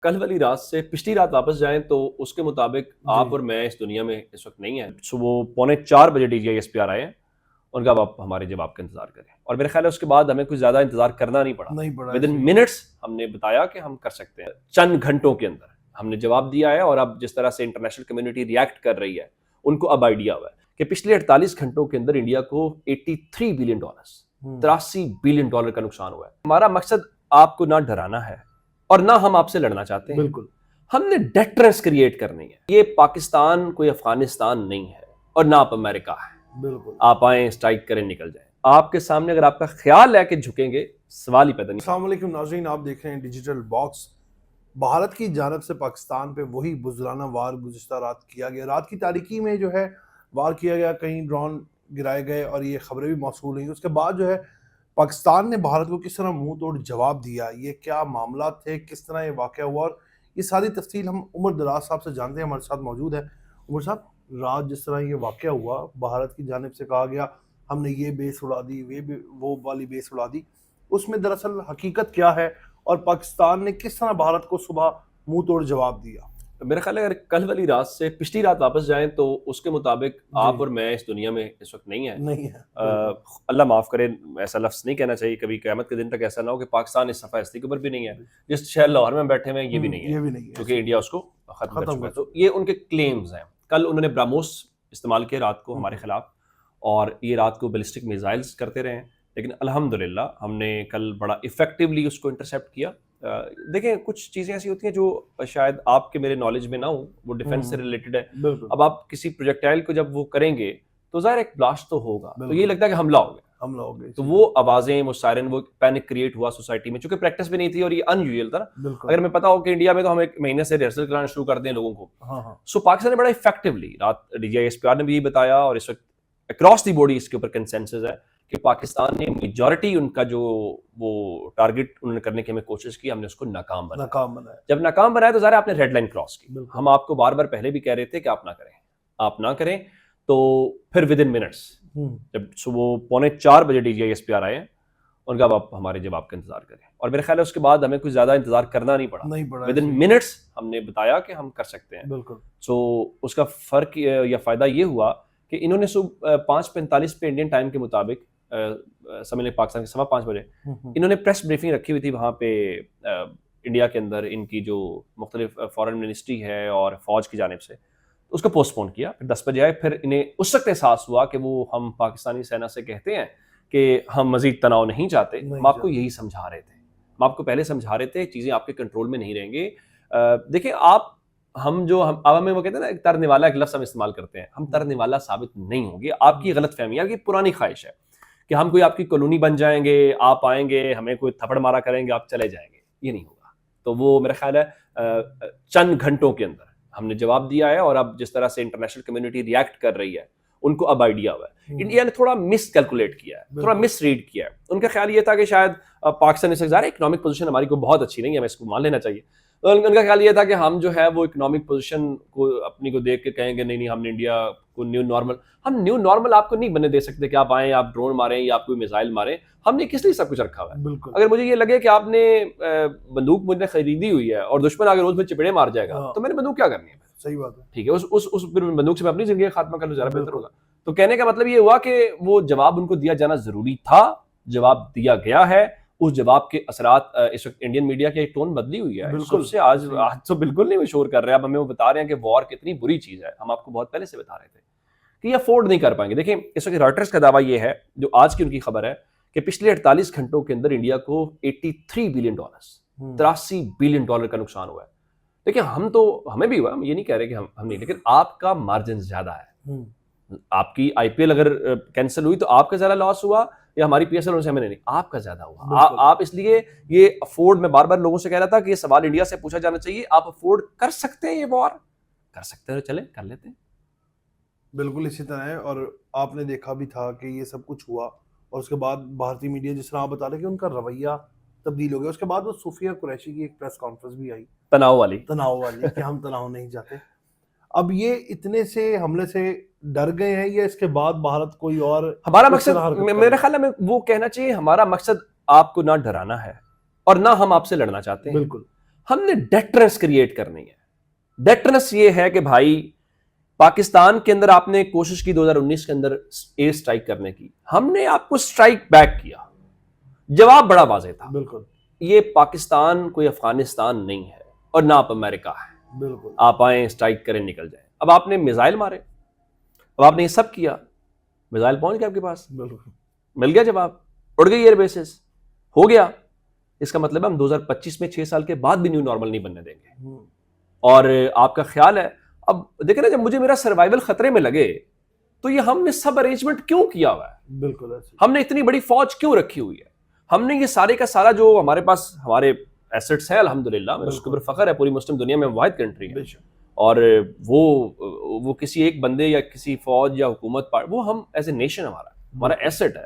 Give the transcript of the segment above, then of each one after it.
कल वाली रात से पिछली रात वापस जाएं तो उसके मुताबिक आप और मैं इस दुनिया में इस वक्त नहीं है। सुबह 3:45 DGIS पे आए हैं। उनका आप हमारे जवाब का इंतजार करें और मेरे ख्याल है उसके बाद हमें कुछ ज्यादा इंतजार करना नहीं पड़ा। विद इन मिनट्स हमने बताया कि हम कर सकते हैं। चंद घंटों के अंदर हमने जवाब दिया है और अब जिस तरह से इंटरनेशनल कम्युनिटी रिएक्ट कर रही है उनको अब आइडिया हुआ है कि पिछले 48 घंटों के अंदर इंडिया को $83 बिलियन, $83 बिलियन का नुकसान हुआ है। हमारा मकसद आपको ना डराना है और ना हम आपसे लड़ना चाहते हैं। बिल्कुल, हमने डेटरेंस क्रिएट करनी है। ये पाकिस्तान कोई अफगानिस्तान नहीं है और ना आप अमेरिका है। बिल्कुल। आप आए, स्ट्राइक करें, निकल जाए। आपके सामने अगर आपका ख्याल है कि झुकेंगे, सवाल ही पैदा नहीं। अस्सलाम वालेकुम नाज़रीन, आप देख रहे हैं डिजिटल बॉक्स। भारत की जानब से पाकिस्तान पे वही बुज़राना वार गुज़िश्ता रात किया गया। रात की तारीकी में जो है वार किया गया, कहीं ड्रोन गिराए गए और ये खबरें भी मौसूल हुई। उसके बाद जो है पाकिस्तान ने भारत को किस तरह मुंह तोड़ जवाब दिया, ये क्या मामला थे, किस तरह ये वाक़या हुआ, और ये सारी तफसील हम उमर दराज साहब से जानते हैं। हमारे साथ मौजूद है उमर साहब। रात जिस तरह ये वाक़या हुआ, भारत की जानिब से कहा गया हमने ये बेस उड़ा दी, वो वाली बेस उड़ा दी, उसमें दरअसल हकीकत क्या है और पाकिस्तान ने किस तरह भारत को सुबह मुंह तोड़ जवाब दिया? मेरा ख्याल है अगर कल वाली रात से पिछली रात वापस जाएं तो उसके मुताबिक आप और मैं इस दुनिया में इस वक्त नहीं है। अल्लाह माफ़ करे, ऐसा लफ्ज़ नहीं कहना चाहिए। कभी क़यामत के दिन तक ऐसा ना हो कि पाकिस्तान इस सफ़ा हस्ती के ऊपर भी नहीं है। जिस शहर लाहौर में बैठे हुए हैं ये भी नहीं है, क्योंकि इंडिया उसको ख़त्म कर चुका है। तो ये उनके क्लेम्स हैं। कल उन्होंने ब्राह्मोस इस्तेमाल किया रात को हमारे खिलाफ, और ये रात को बैलिस्टिक मिसाइल्स करते रहे, लेकिन अल्हम्दुलिल्लाह हमने कल बड़ा इफेक्टिवली उसको इंटरसेप्ट किया। देखें, कुछ चीज़ें ऐसी होती हैं जो शायद आपके मेरे नॉलेज में ना हो, वो डिफेंस से रिलेटेड है। अब आप किसी प्रोजेक्टाइल को जब वो करेंगे तो ज़ाहिर एक ब्लास्ट तो होगा, तो ये लगता है कि हमला हो गया। तो वो आवाज़ें, वो सायरन, वो पैनिक क्रिएट हुआ सोसाइटी में, चूंकि प्रैक्टिस भी नहीं थी और ये अनयूजुअल था ना। अगर मैं पता हो कि इंडिया में तो हम 1 महीने से रिहर्सल कराना शुरू कर दें लोगों को। सो पाकिस्तान ने बड़ा इफेक्टिवली रात, DGISPR ने भी यही बताया और इस वक्त अक्रॉस दी बॉडी इसके ऊपर कंसेंसस है कि पाकिस्तान ने मेजॉरिटी उनका जो वो टारगेट उन्होंने करने की हमें कोशिश की, हमने उसको नाकाम बनाया। जब नाकाम बनाया तो ज़ाहिर आपने रेड लाइन क्रॉस की। हम आपको बार बार पहले भी कह रहे थे कि आप ना करें। तो फिर विद इन मिनट्स जब सुबह 3:45 DGISPR आए हैं, उनका आप हमारे जवाब का इंतजार करें और मेरे ख्याल है उसके बाद हमें कुछ ज्यादा इंतजार करना नहीं पड़ा। विद इन मिनट्स हमने बताया कि हम कर सकते हैं। सो उसका फर्क या फायदा ये हुआ कि इन्होंने सुबह 5:45 पे इंडियन टाइम के मुताबिक, समय पाकिस्तान के 5:15 बजे, इन्होंने प्रेस ब्रीफिंग रखी हुई थी वहाँ पे इंडिया के अंदर। इनकी जो मुख्तलिफ फॉरेन मिनिस्ट्री है और फौज की जानिब से, उसको पोस्टपोन किया। फिर 10 बजे आए। फिर इन्हें उस वक्त एहसास हुआ कि वो हम पाकिस्तानी सेना से कहते हैं कि हम मजीद तनाव नहीं चाहते। हम आपको यही समझा रहे थे, हम आपको पहले समझा रहे थे, चीज़ें आपके कंट्रोल में नहीं रहेंगी। देखिए, अब हमें वो कहते हैं ना, एक तरने वाला एक लफ्ज़ हम इस्तेमाल करते हैं, हम तरने वाला साबित नहीं होंगे। आपकी गलत फहमी, आपकी पुरानी ख्वाहिश है कि हम कोई आपकी कॉलोनी बन जाएंगे, आप आएंगे, हमें कोई थप्पड़ मारा करेंगे, आप चले जाएंगे। ये नहीं होगा। तो वो मेरा ख्याल है चंद घंटों के अंदर हमने जवाब दिया है और अब जिस तरह से इंटरनेशनल कम्युनिटी रिएक्ट कर रही है उनको अब आइडिया हुआ है। इंडिया ने थोड़ा मिस कैलकुलेट किया है, थोड़ा मिस रीड किया है। उनका ख्याल ये था कि शायद पाकिस्तान से ज़्यादा इकोनॉमिक पोजीशन हमारी को बहुत अच्छी नहीं है, हमें इसको मान लेना चाहिए। तो उनका ख्याल ये था कि हम जो है वो इकोनॉमिक पोजीशन को अपनी को देख के कहेंगे नहीं हम इंडिया को न्यू नॉर्मल आपको नहीं बनने दे सकते कि आप आए, आप ड्रोन मारें या आप कोई मिसाइल मारें। हमने किस लिए सब कुछ रखा हुआ है? अगर मुझे ये लगे कि आपने बंदूक मुझे खरीदी हुई है और दुश्मन आगे रोज में चिपड़े मार जाएगा, तो मैंने बंदूक क्या करनी है? सही बात है, ठीक है, उस बंदूक से मैं अपनी जिंदगी खात्मा कर लूं, ज़्यादा बेहतर होगा। तो कहने का मतलब ये हुआ कि वो जवाब उनको दिया जाना जरूरी था, जवाब दिया गया है। उस जवाब के असरात इस वक्त इंडियन मीडिया की टोन बदली हुई है। सबसे आज तो बिल्कुल नहीं मशहूर कर रहे हैं। अब हमें वो बता रहे हैं कि वॉर कितनी बुरी चीज़ है। हम आपको बहुत पहले से बता रहे थे कि ये अफोर्ड नहीं कर पाएंगे। देखिए, इस वक्त रॉयटर्स का दावा ये है, जो आज की उनकी खबर है, कि पिछले 48 घंटों के अंदर इंडिया को $83 बिलियन, $83 बिलियन का नुकसान हुआ है। देखिए, हमें भी हुआ, हम ये नहीं कह रहे कि हम नहीं, लेकिन आपका मार्जिन ज्यादा है। आपकी IPL अगर कैंसिल हुई तो आपका ज्यादा लॉस हुआ, या हमारी PSL से हमें नहीं, आपका ज्यादा हुआ। आप इसलिए ये अफोर्ड, मैं बार बार लोगों से कह रहा था कि ये सवाल इंडिया से पूछा जाना चाहिए, आप अफोर्ड कर सकते हैं ये वॉर? कर सकते हैं, चले कर लेते हैं। बिल्कुल इसी तरह है। और आपने देखा भी था कि ये सब कुछ हुआ और उसके बाद भारतीय मीडिया, जिस तरह आप बता रहे कि उनका रवैया तब्दील हो गया। उसके बाद वो सूफिया कुरैशी की एक प्रेस कॉन्फ्रेंस भी आई, तनाव वाली कि हम तनाव नहीं चाहते। अब ये इतने से हमले से डर गए हैं या इसके बाद भारत कोई और? हमारा मकसद, मेरे ख्याल में वो कहना चाहिए, हमारा मकसद आपको ना डराना है और ना हम आपसे लड़ना चाहते हैं। बिल्कुल, हमने डेटरेंस क्रिएट करनी है। डेटरेंस ये है कि भाई पाकिस्तान के अंदर आपने कोशिश की 2019 के अंदर एयर स्ट्राइक करने की, हमने आपको स्ट्राइक बैक किया। जवाब बड़ा वाज़ेह था, बिल्कुल ये पाकिस्तान कोई अफगानिस्तान नहीं है और ना आप अमेरिका है, बिल्कुल आप आए स्ट्राइक करें निकल जाए। अब आपने मिसाइल मारे, अब आपने ये सब किया, मिसाइल पहुंच गया आपके पास, बिल्कुल मिल गया जवाब, उड़ गई एयर बेसिस, हो गया। इसका मतलब है हम 2025 में 6 साल के बाद भी न्यू नॉर्मल नहीं बनने देंगे। और आपका ख्याल है, अब देखे ना, जब मुझे मेरा सर्वाइवल खतरे में लगे तो ये हमने सब अरेंजमेंट क्यों किया हुआ है, बिल्कुल ऐसे हमने इतनी बड़ी फौज क्यों रखी हुई है, हमने ये सारे का सारा जो हमारे पास हमारे एसेट्स है अल्हम्दुलिल्लाह, उसके ऊपर फख्र है, पूरी मुस्लिम दुनिया में वाहिद कंट्री है। और वो किसी एक बंदे या किसी फौज या हुकूमत वो हम एज ए नेशन हमारा एसेट है।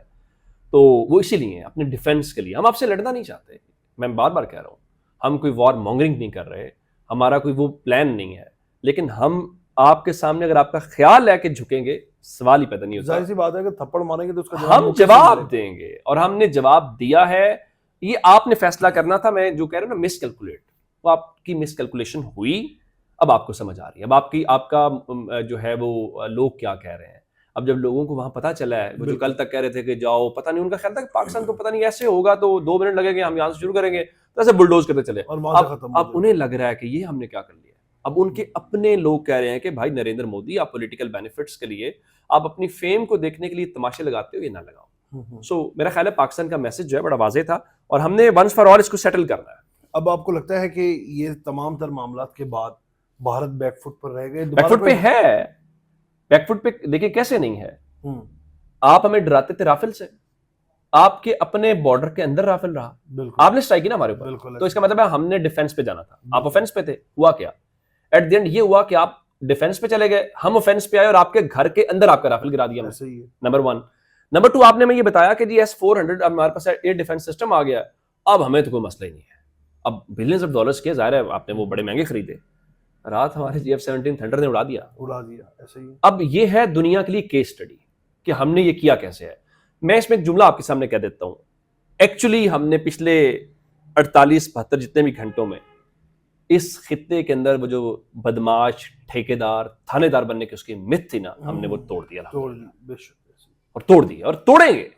तो वो इसीलिए अपने डिफेंस के लिए हम आपसे लड़ना नहीं चाहते। मैं बार बार कह रहा हूँ, हम कोई वॉर मॉन्गरिंग नहीं कर रहे, हमारा कोई वो प्लान नहीं है, लेकिन हम आपके सामने अगर आपका ख्याल है कि झुकेंगे, सवाल ही पैदा नहीं होता। जाहिर सी बात है कि थप्पड़ मारेंगे तो उसका हम जवाब देंगे, और हमने जवाब दिया है। ये आपने फैसला करना था। मैं जो कह रहा हूं ना, मिसकैलकुलेट, वो आपकी मिसकैलकुलेशन हुई, अब आपको समझ आ रही है। अब आपका जो है वो लोग क्या कह रहे हैं। अब जब लोगों को वहां पता चला है, वो जो कल तक कह रहे थे कि जाओ, पता नहीं, उनका ख्याल था कि पाकिस्तान को पता नहीं ऐसे होगा तो 2 मिनट लगेंगे, हम यहां से शुरू करेंगे, तो ऐसे बुलडोज करते चले। अब उन्हें लग रहा है कि ये हमने क्या कर लिया। अब उनके अपने लोग कह रहे हैं कि भाई नरेंद्र मोदी, आप पॉलिटिकल बेनिफिट्स के लिए, आप अपनी फेम को देखने के लिए तमाशे लगाते हो, ये ना लगाओ। सो मेरा ख्याल है पाकिस्तान का मैसेज जो है बड़ा वाज़ेह था, और हमने वंस फॉर ऑल इसको सेटल करना है। अब आपको लगता है कि ये तमाम तर मामलात के बाद भारत बैकफुट पर रह गए? बैकफुट पे है, बैकफुट पे देखिए कैसे नहीं है। आप हमें डराते थे राफेल से, आपके अपने बॉर्डर के अंदर राफेल रहा, आपने स्ट्राइक की ना हमारे ऊपर, तो इसका मतलब है हमने डिफेंस पे जाना था, आप ऑफेंस पे थे। हुआ क्या? एट द एंड ये हुआ कि आप डिफेंस पे चले गए, हम ऑफेंस पे आए, और आपके घर के अंदर आपका राफेल गिरा दिया। नंबर 1। नंबर 2, आपने मैं ये बताया कि जी S-400 अब हमारे पास एयर डिफेंस सिस्टम आ गया, अब हमें तो कोई मसला ही नहीं है। अब बिलियंस ऑफ डॉलर्स के, जाहिर है आपने वो बड़े महंगे खरीदे, रात हमारे F-17 थंडर ने उड़ा दिया। ऐसे ही। अब ये है दुनिया के लिए केस स्टडी कि हमने ये किया कैसे है। मैं इसमें एक जुमला आपके सामने कह देता हूं। एक्चुअली हमने पिछले 48-72 जितने भी घंटों में इस खित्ते के अंदर वो जो बदमाश ठेकेदार थानेदार बनने की उसकी मिथ थी ना, हमने वो तोड़ दिया, और तोड़ दिया, और तोड़ेंगे।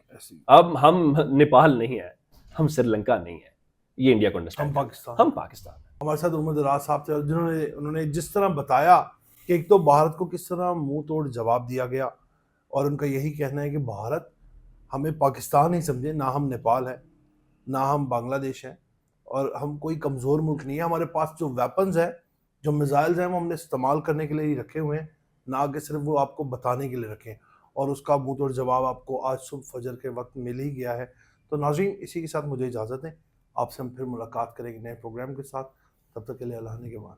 अब हम नेपाल नहीं है, हम श्रीलंका नहीं है, ये इंडिया को अंडरस्टैंड, हम पाकिस्तान। हमारे साथ उमर दराज साहब थे, उन्होंने जिस तरह बताया कि एक तो भारत को किस तरह मुंह तोड़ जवाब दिया गया, और उनका यही कहना है कि भारत हमें पाकिस्तान ही समझे, ना हम नेपाल है, ना हम बांग्लादेश है, और हम कोई कमज़ोर मुल्क नहीं है। हमारे पास जो वेपन्स है, जो मिसाइल्स हैं, वो हमने इस्तेमाल करने के लिए ही रखे हुए हैं, ना कि सिर्फ वो आपको बताने के लिए रखे हैं। और उसका मुंह तोड़ जवाब आपको आज सुबह फजर के वक्त मिल ही गया है। तो नाज़रीन, इसी के साथ मुझे इजाज़त है, आपसे हम फिर मुलाकात करेंगे नए प्रोग्राम के साथ। तब तक के लिए अल्लाह ने के बाद।